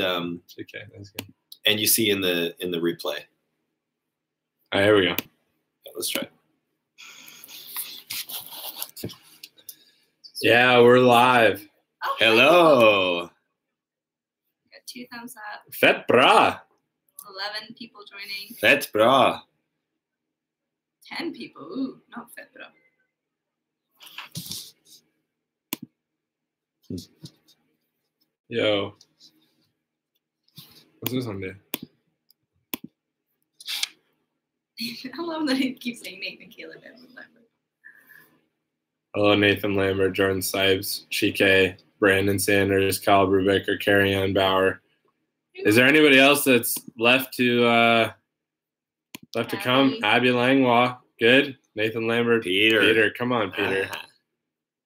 Okay, that's good. And you see in the replay. All right, here we go. Yeah, let's try it. Yeah, we're live. Oh, Hello. got 2 thumbs up. Fett bra. 11 people joining. Fett bra. 10 people. Ooh, not fett bra. Yo. What's this one do? I love that he keeps saying Nathan Caleb. Hello, Nathan Lambert, Jordan Sipes, Chike, Brandon Sanders, Kyle Brubaker, Carrie Ann Bauer. Is there anybody else that's left to come? Abby Langlois, good. Nathan Lambert, Peter, come on, Peter.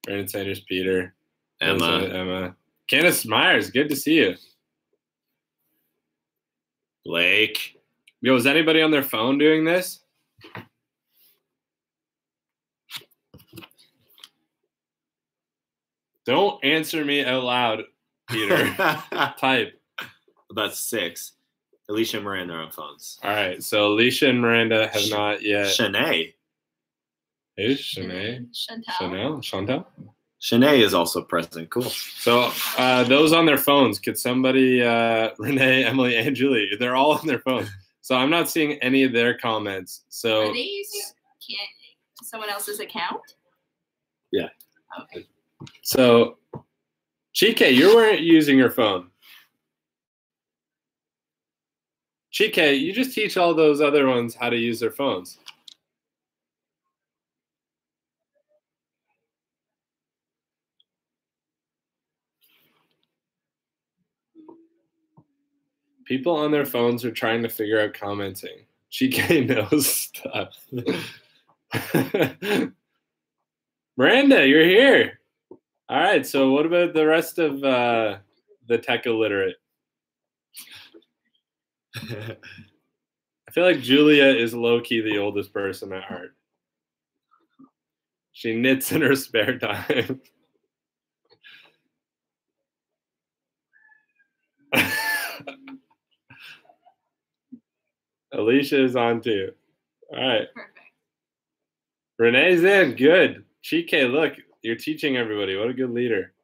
Brandon Sanders, Peter. Emma. Candace Myers, good to see you. Blake. Yo, is anybody on their phone doing this? Don't answer me out loud, Peter. Type. About 6. Alicia and Miranda are on phones. All right, so Alicia and Miranda have not yet. Shanae. Who's Shanae? Chantal? Shanae is also present. Cool. So those on their phones, could somebody, Renee, Emily, and Julie, they're all on their phones. So I'm not seeing any of their comments. So Are they using someone else's account? Yeah. Okay. So, Chike, you weren't using your phone. Chike, you just teach all those other ones how to use their phones. People on their phones are trying to figure out commenting. Chike knows stuff. Miranda, you're here. All right, so what about the rest of the tech illiterate? I feel like Julia is low-key the oldest person at heart. She knits in her spare time. Alicia is on too. All right. Perfect. Renee's in. Good. Chike, look, you're teaching everybody. What a good leader.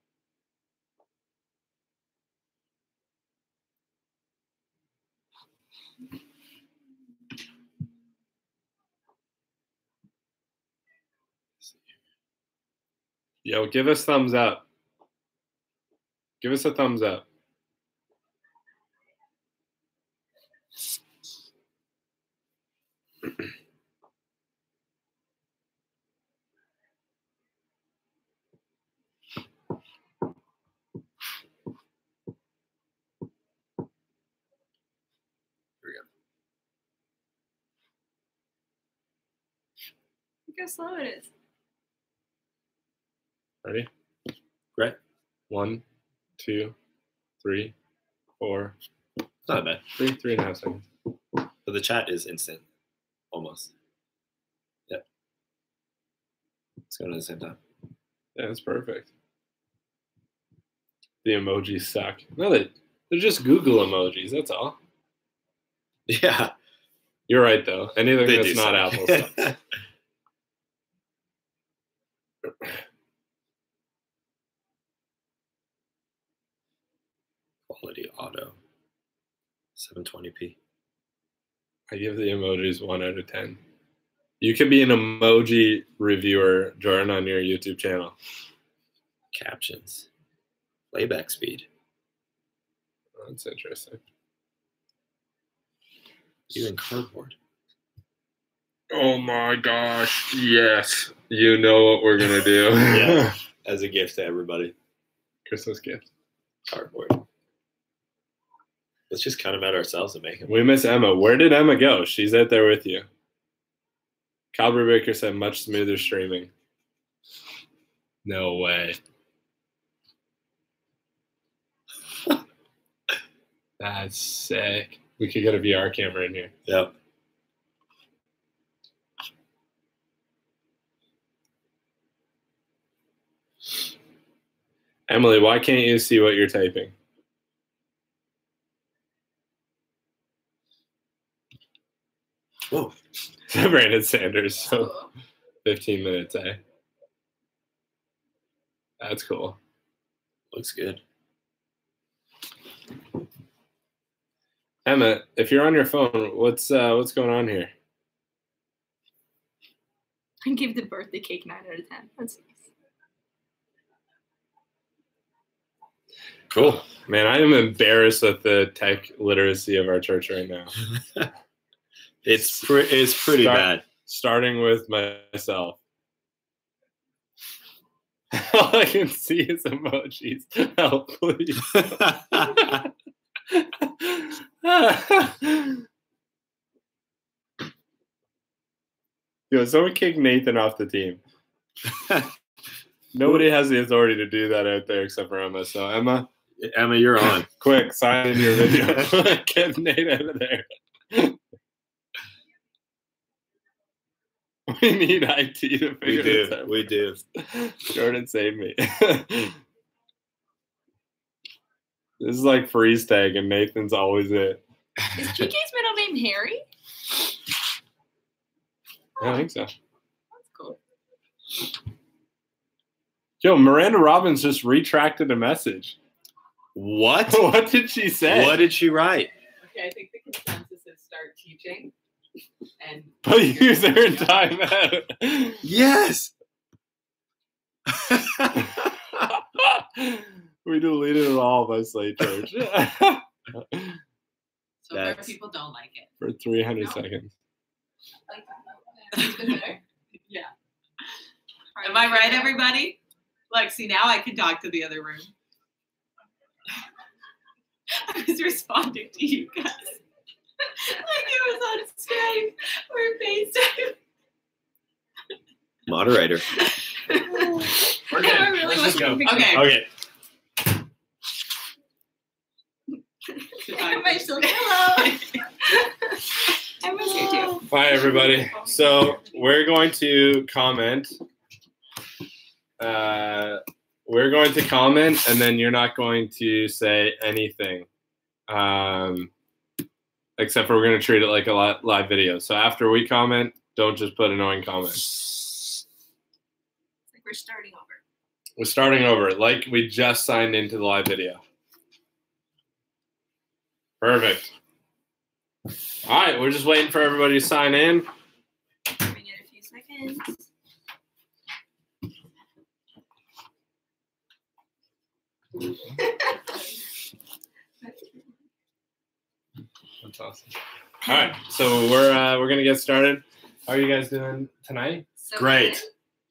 Yo, give us thumbs up. Give us a thumbs up. Look how slow it is. Ready? Right. 1, 2, 3, 4. It's not bad. 3.5 seconds. But the chat is instant. Almost. Yep. It's going at the same time. Yeah, that's perfect. The emojis suck. No, they're just Google emojis. That's all. Yeah. You're right, though. Anything They that's do not suck. Apple sucks. Quality auto. 720p. I give the emojis 1 out of 10. You could be an emoji reviewer, Jordan, on your YouTube channel. Captions. Playback speed. Oh, that's interesting. Even cardboard. Oh my gosh. Yes. You know what we're going to do. Yeah. As a gift to everybody. Christmas gift. Cardboard. Let's just cut them out ourselves and make them. We miss Emma. Where did Emma go? She's out there with you. Kyle Brubaker said much smoother streaming. No way. That's sick. We could get a VR camera in here. Yep. Emily, why can't you see what you're typing? Whoa. to Brandon Sanders. So Cool. 15 minutes, eh? That's cool. Looks good. Emma, if you're on your phone, what's going on here? I give the birthday cake 9 out of 10. That's nice. Cool. Man, I am embarrassed with the tech literacy of our church right now. It's pretty bad. Starting with myself. All I can see is emojis. Help, please. Yo, someone kick Nathan off the team. Nobody has the authority to do that out there except for Emma. So Emma, you're on. quick, sign in your video. Get Nate out of there. We need IT to figure this out. We do. Jordan, save me. This is like freeze tag, and Nathan's always it. Is TK's middle name Harry? I think so. That's cool. Yo, Miranda Robbins just retracted a message. What? What did she say? What did she write? Okay, I think the consensus is start teaching. And But use their time out. Yes. We deleted it all by Slate Church. so far That's- people don't like it. For 300 No. seconds. Like that. Yeah. Alright, Am I right, everybody? Like, see, now I can talk to the other room. I was responding to you guys. Like it was on Skype or FaceTime. Moderator. We're good. I really Let's just wasn't go. thinking- Okay. Okay. Am I still hello? Emma's here too. Bye, everybody. So we're going to comment. We're going to comment, and then you're not going to say anything, except for we're going to treat it like a live video. So after we comment, don't just put annoying comments. It's like we're starting over. We're starting over, like we just signed into the live video. Perfect. All right, we're just waiting for everybody to sign in. Giving it a few seconds. That's awesome. All right, so we're gonna get started. How are you guys doing tonight? So Great. good.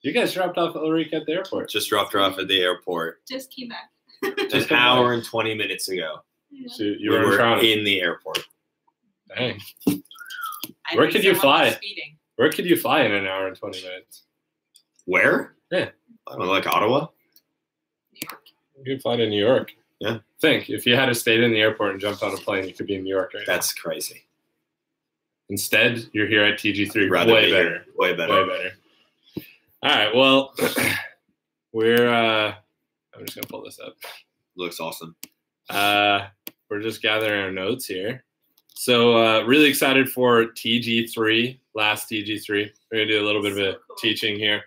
You guys dropped off Ulrika at the airport. Just dropped her off at the airport Just came back. an hour and 20 minutes ago. So you We were in were Toronto. in the airport. Dang. I Where knew could you someone was fly? speeding. Where could you fly in an hour and 20 minutes? Where? Yeah. I don't know, like Ottawa? New York. You could fly to New York. Yeah. Think if you had to stayed in the airport and jumped on a plane, you could be in New York right now. That's crazy. Instead, you're here at TG3. Rather Way be better. here. Way better. Way better. All right. Well, we're. I'm just gonna pull this up. Looks awesome. We're just gathering our notes here. So really excited for TG3. Last TG3. We're gonna do a little bit of So a cool. teaching here.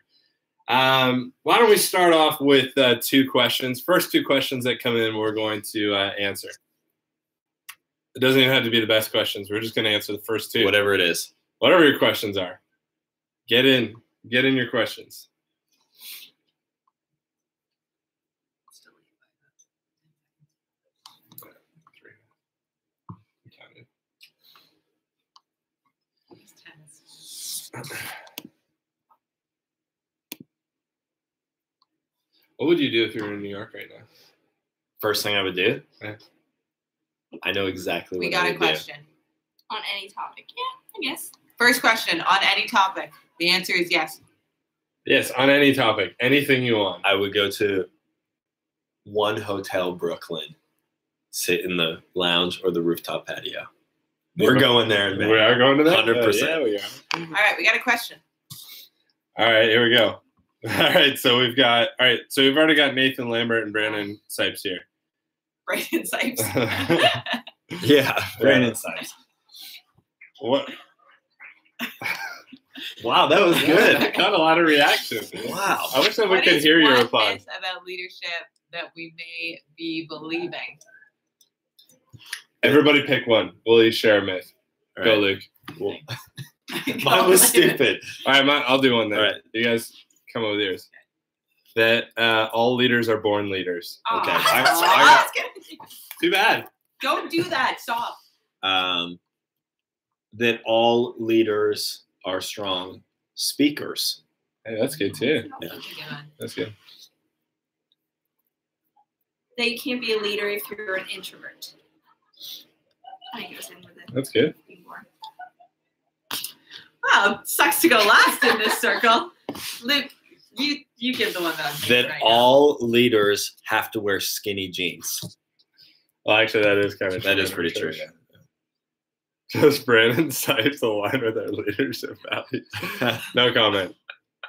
Why don't we start off with 2 questions? First 2 questions that come in, we're going to answer. It doesn't even have to be the best questions. We're just going to answer the first 2. Whatever it is. Whatever your questions are. Get in your questions. What would you do if you were in New York right now? First thing I would do? Yeah. I know exactly We what got I a would question. On any topic. Yeah, I guess. First question on any topic. The answer is yes. Yes, on any topic, anything you want. do. I would go to one hotel, Brooklyn, sit in the lounge or the rooftop patio. We're going there in May. We are going to that? 100%. Yeah, we are. All right, we got a question. All right, here we go. All right, so we've already got Nathan Lambert and Brandon Sipes here. Brandon Sipes. Yeah, Brandon Sipes. What? Wow, that was I good. got a lot of reaction. Wow. I wish that we What could is hear your one applause. myth about leadership that we may be believing? Everybody pick one. We'll each share a myth. All Go, right. Luke. Well, mine was stupid. All right, I'll do one then. All right. You guys come up with yours. That all leaders are born leaders. Okay. I Too bad. Don't do that. Stop. That all leaders are strong speakers. Hey, that's good too. Yeah. That's good. That you can't be a leader if you're an introvert. I think it was in with it That's good. before. Wow, sucks to go last in this circle. Luke, you give the one that I'm thinking That right all leaders have to wear skinny jeans. Well, actually, that is kind of That true. is pretty true. Does Brandon Sipes align with our leadership values? No comment.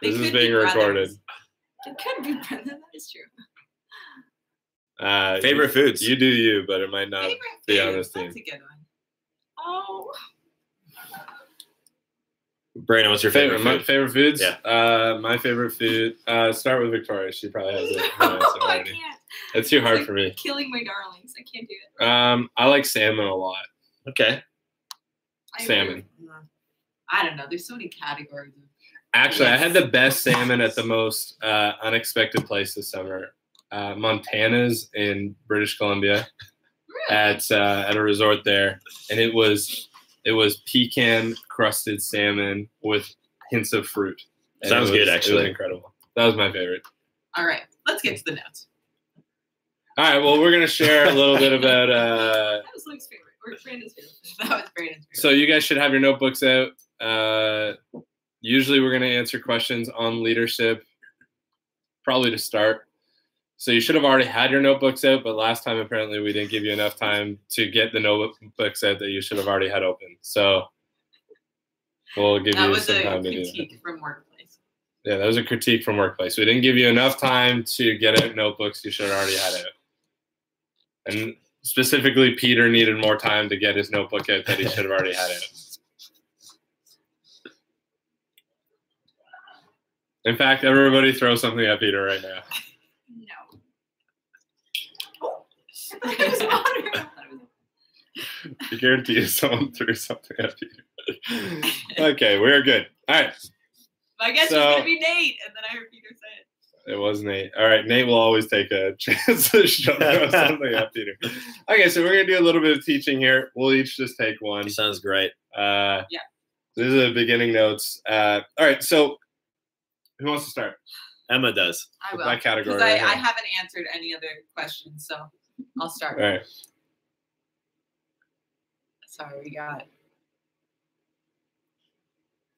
They This is could be being recorded. brothers. It could be Brendan. That is true. Favorite foods? You do you, but it might not Favorite be food. on this team. That's a good one. Oh. Brandon, what's your favorite My food? favorite foods? Yeah. My favorite food. Start with Victoria. She probably has it. Oh, I can't. It's too hard It's for me. Killing my darlings. I can't do it. I like salmon a lot. Okay. Salmon. I don't know. There's so many categories. Actually, I had the best salmon at the most unexpected place this summer. Montana's in British Columbia at a resort there, and it was pecan crusted salmon with hints of fruit. And Sounds good, It actually. was incredible. That was my favorite. All right, let's get to the notes. All right, well, we're gonna share a little bit about. That was Luke's favorite, or Brandon's favorite. That was Brandon's favorite. So you guys should have your notebooks out. Usually, we're gonna answer questions on leadership, probably to start. So you should have already had your notebooks out, but last time apparently we didn't give you enough time to get the notebooks out that you should have already had open. So we'll give that you was some a time to do that. critique from workplace. Yeah, that was a critique from workplace. We didn't give you enough time to get out notebooks you should have already had out. And specifically, Peter needed more time to get his notebook out that he should have already had out. In fact, everybody throw something at Peter right now. No. Oh. I thought it was water. I guarantee you someone threw something at Peter. Okay, we're good. All right. I guess So- it's gonna be Nate, and then I heard Peter say it. It was Nate. All right, Nate will always take a chance to throw something at Peter. Okay, so we're going to do a little bit of teaching here. We'll each just take one. Sounds great. Yeah. This is the beginning notes. All right, so who wants to start? Emma does. I will. That category Because right I here. haven't answered any other questions, so I'll start. All right. Sorry, we got.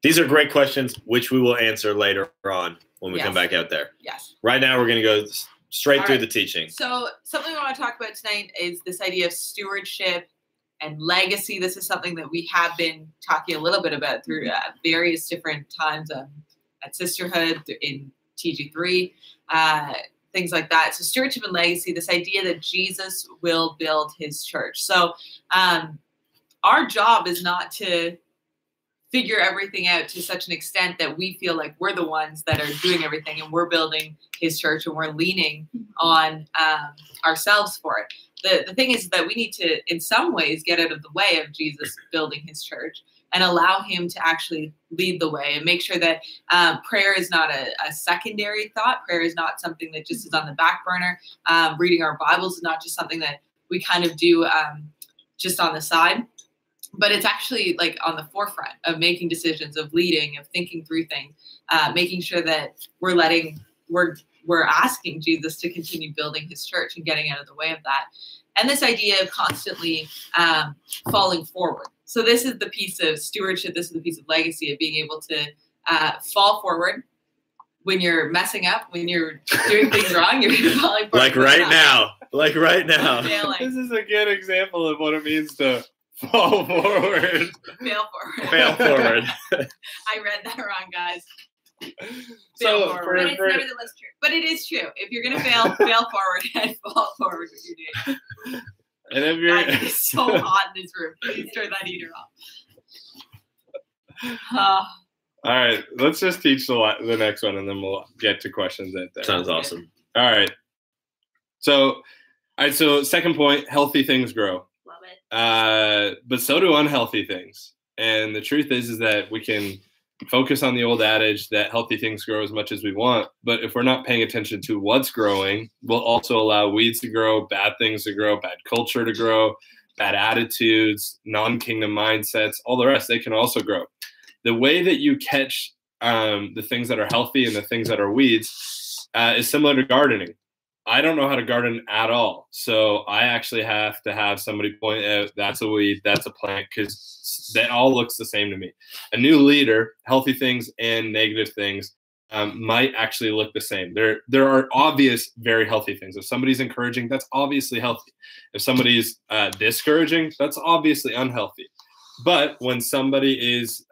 These are great questions, which we will answer later on when we Yes. come back out there. Yes. Right now, we're going to go straight All through right. the teaching. So something we want to talk about tonight is this idea of stewardship and legacy. This is something that we have been talking a little bit about through various different times at Sisterhood, in TG3, things like that. So stewardship and legacy, this idea that Jesus will build his church. So our job is not to figure everything out to such an extent that we feel like we're the ones that are doing everything and we're building his church and we're leaning on ourselves for it. The thing is that we need to, in some ways, get out of the way of Jesus building his church and allow him to actually lead the way and make sure that prayer is not a secondary thought. Prayer is not something that just is on the back burner. Reading our Bibles is not just something that we kind of do just on the side. But it's actually like on the forefront of making decisions, of leading, of thinking through things, making sure that we're asking Jesus to continue building his church and getting out of the way of that. And this idea of constantly falling forward. So this is the piece of stewardship. This is the piece of legacy of being able to fall forward when you're messing up, when you're doing things wrong, you're falling forward. Like right now. Like right now. Failing. This is a good example of what it means to fall forward. Fail forward. Fail forward. I read that wrong, guys. So forward. But it's nevertheless true. But it is true. If you're gonna fail forward and fall forward when you're doing and if it. you're It's so hot in this room. Please turn that heater off. All right, let's just teach the next one, and then we'll get to questions at there. Sounds awesome. All right. So second point, healthy things grow. Love it. But so do unhealthy things. And the truth is that we can focus on the old adage that healthy things grow as much as we want. But if we're not paying attention to what's growing, we'll also allow weeds to grow, bad things to grow, bad culture to grow, bad attitudes, non-kingdom mindsets, all the rest, they can also grow. The way that you catch the things that are healthy and the things that are weeds is similar to gardening. I don't know how to garden at all. So I actually have to have somebody point out that's a weed, that's a plant, because that all looks the same to me. A new leader, healthy things and negative things might actually look the same. There are obvious, very healthy things. If somebody's encouraging, that's obviously healthy. If somebody's discouraging, that's obviously unhealthy. But when somebody is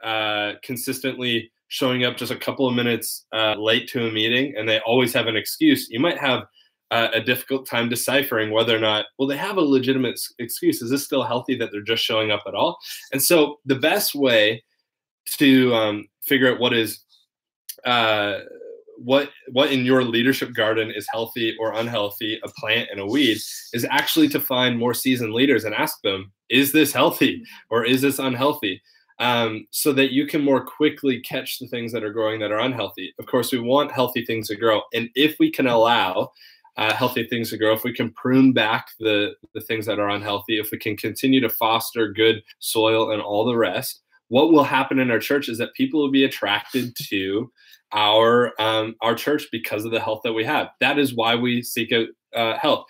consistently showing up just a couple of minutes late to a meeting and they always have an excuse, you might have a difficult time deciphering whether or not, well, they have a legitimate excuse. Is this still healthy that they're just showing up at all? And so the best way to figure out what is what in your leadership garden is healthy or unhealthy, a plant and a weed, is actually to find more seasoned leaders and ask them, is this healthy or is this unhealthy? So that you can more quickly catch the things that are growing that are unhealthy. Of course, we want healthy things to grow. And if we can allow healthy things to grow, if we can prune back the things that are unhealthy, if we can continue to foster good soil and all the rest, what will happen in our church is that people will be attracted to our church because of the health that we have. That is why we seek out health.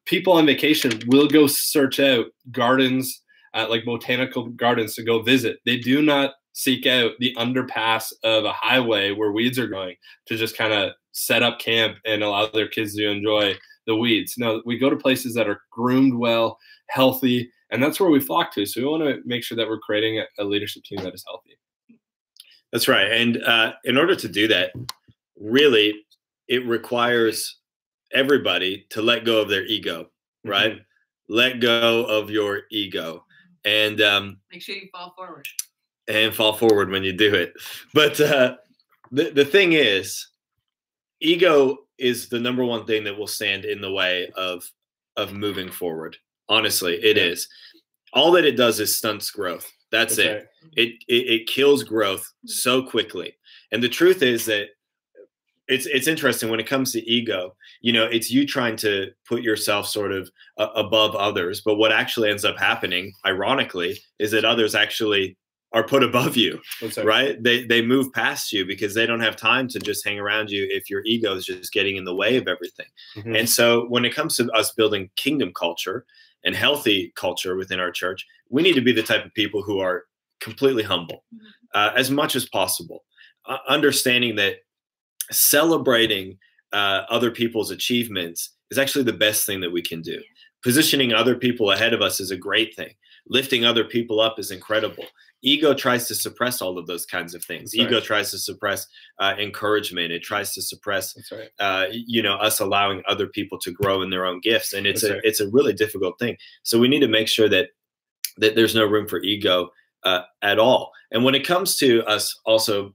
People on vacation will go search out gardens, like botanical gardens, to go visit. They do not seek out the underpass of a highway where weeds are growing to just kind of set up camp and allow their kids to enjoy the weeds. No, we go to places that are groomed well, healthy, and that's where we flock to. So we want to make sure that we're creating a leadership team that is healthy. That's right. And in order to do that, really, it requires everybody to let go of their ego, right? Mm-hmm. Let go of your ego. And make sure you fall forward. And fall forward when you do it. But the thing is, ego is the number one thing that will stand in the way of moving forward. Honestly, it is. All that it does is stunts growth. That's it. Right. It kills growth so quickly. And the truth is that it's interesting when it comes to ego, you know, it's you trying to put yourself sort of above others. But what actually ends up happening, ironically, is that others actually are put above you, right? They move past you because they don't have time to just hang around you if your ego is just getting in the way of everything. Mm-hmm. And so when it comes to us building kingdom culture and healthy culture within our church, we need to be the type of people who are completely humble as much as possible, understanding that celebrating other people's achievements is actually the best thing that we can do. Positioning other people ahead of us is a great thing. Lifting other people up is incredible. Ego tries to suppress all of those kinds of things. That's ego right. tries to suppress encouragement. It tries to suppress, you know, us allowing other people to grow in their own gifts. And it's it's a really difficult thing. So we need to make sure that there's no room for ego at all. And when it comes to us also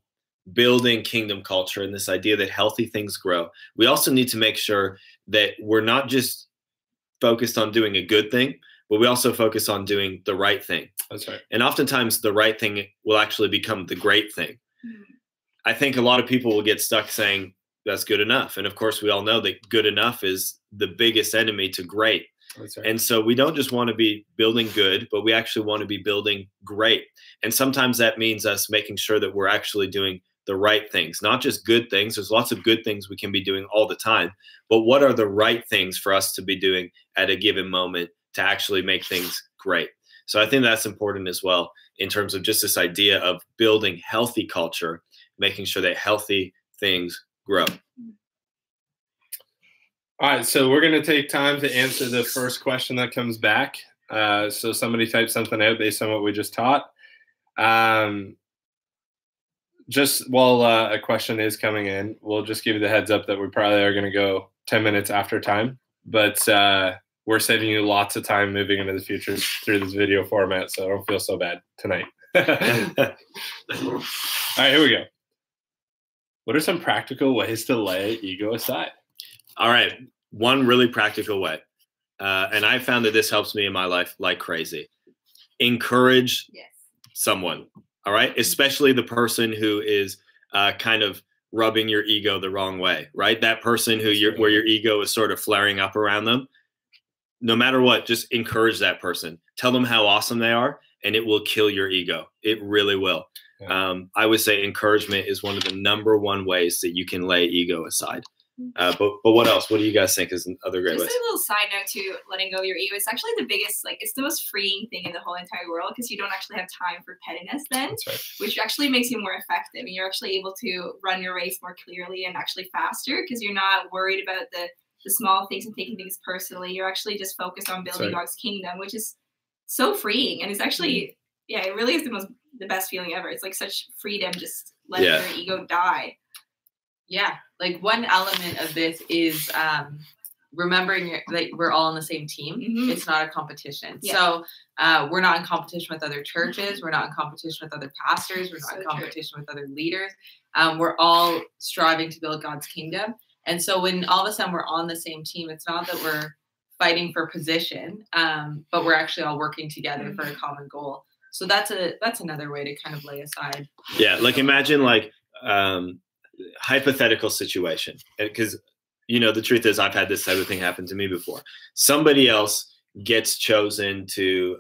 building kingdom culture and this idea that healthy things grow, we also need to make sure that we're not just focused on doing a good thing, but we also focus on doing the right thing. That's right. And oftentimes the right thing will actually become the great thing. Mm-hmm. I think a lot of people will get stuck saying that's good enough. And of course, we all know that good enough is the biggest enemy to great. That's right. And so we don't just want to be building good, but we actually want to be building great. And sometimes that means us making sure that we're actually doing the right things, not just good things. There's lots of good things we can be doing all the time, but what are the right things for us to be doing at a given moment to actually make things great? So I think that's important as well in terms of just this idea of building healthy culture, making sure that healthy things grow. All right, so we're going to take time to answer the first question that comes back. So somebody type something out based on what we just taught. Just while a question is coming in, we'll just give you the heads up that we probably are going to go 10 minutes after time. But we're saving you lots of time moving into the future through this video format, so don't feel so bad tonight. right, here we go. What are some practical ways to lay ego aside? All right. One really practical way. And I found that this helps me in my life like crazy. Encourage someone. All right. Especially the person who is kind of rubbing your ego the wrong way, right? That person where your ego is sort of flaring up around them. No matter what, just encourage that person. Tell them how awesome they are, and it will kill your ego. It really will. Yeah. I would say encouragement is one of the #1 ways that you can lay ego aside. But what else? What do you guys think is other great ways? Just a little side note to letting go of your ego. It's actually the biggest, it's the most freeing thing in the whole entire world, because you don't actually have time for pettiness then. That's right. Which actually makes you more effective. And you're actually able to run your race more clearly and actually faster, because you're not worried about the small things and taking things personally. You're actually just focused on building God's kingdom, which is so freeing. And it's actually, it really is the best feeling ever. It's like such freedom, just letting your ego die. Yeah, like one element of this is remembering that we're all on the same team. Mm-hmm. It's not a competition. Yeah. So we're not in competition with other churches. We're not in competition with other pastors. We're not in competition with other leaders. We're all striving to build God's kingdom. And so when all of a sudden we're on the same team, it's not that we're fighting for position, but we're actually all working together for a common goal. So that's another way to kind of lay aside. Yeah, like imagine hypothetical situation, because the truth is I've had this type of thing happen to me before. Somebody else gets chosen to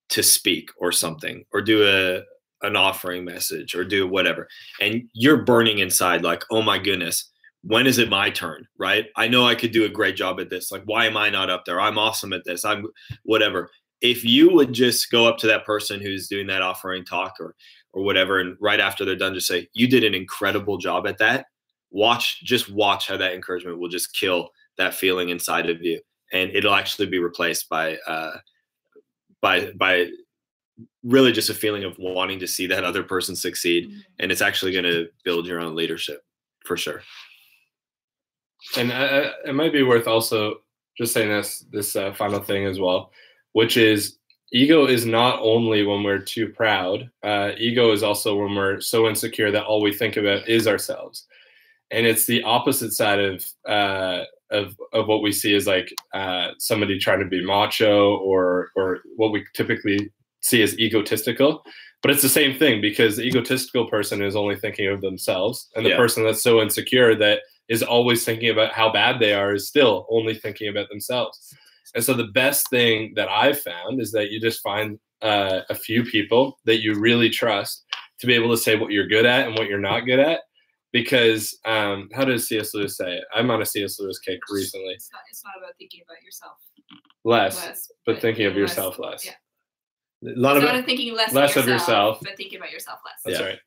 speak or something, or do an offering message, or do whatever, and you're burning inside like, oh my goodness, when is it my turn, right? I know I could do a great job at this. Like, why am I not up there? I'm awesome at this. I'm whatever. If you would just go up to that person who's doing that offering talk or whatever, and right after they're done, just say, you did an incredible job at that. Just watch how that encouragement will just kill that feeling inside of you. And it'll actually be replaced by really just a feeling of wanting to see that other person succeed. Mm-hmm. And it's actually going to build your own leadership for sure. And it might be worth also just saying this final thing as well, which is ego is not only when we're too proud. Ego is also when we're so insecure that all we think about is ourselves. And it's the opposite side of what we see as like somebody trying to be macho or what we typically see as egotistical. But it's the same thing, because the egotistical person is only thinking of themselves, and the person that's so insecure that is always thinking about how bad they are is still only thinking about themselves. And so the best thing that I've found is that you just find a few people that you really trust to be able to say what you're good at and what you're not good at. Because how does C.S. Lewis say it? I'm on a C.S. Lewis kick recently. It's not about thinking about yourself less, but thinking of yourself less. Yeah. A lot it's not thinking less of yourself, but thinking about yourself less. That's right.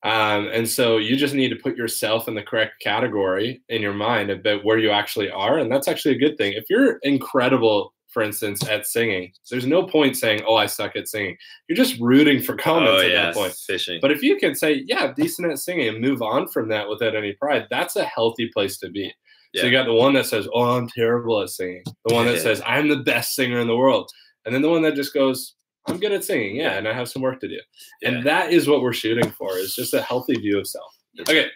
And so you just need to put yourself in the correct category in your mind about where you actually are. And that's actually a good thing. If you're incredible, for instance, at singing, there's no point saying, oh, I suck at singing. You're just rooting for comments at that point. Fishing. But if you can say, yeah, decent at singing, and move on from that without any pride, that's a healthy place to be. Yeah. So you got the one that says, oh, I'm terrible at singing. The one that says, I'm the best singer in the world. And then the one that just goes, I'm good at singing, and I have some work to do. And that is what we're shooting for, is just a healthy view of self. Okay,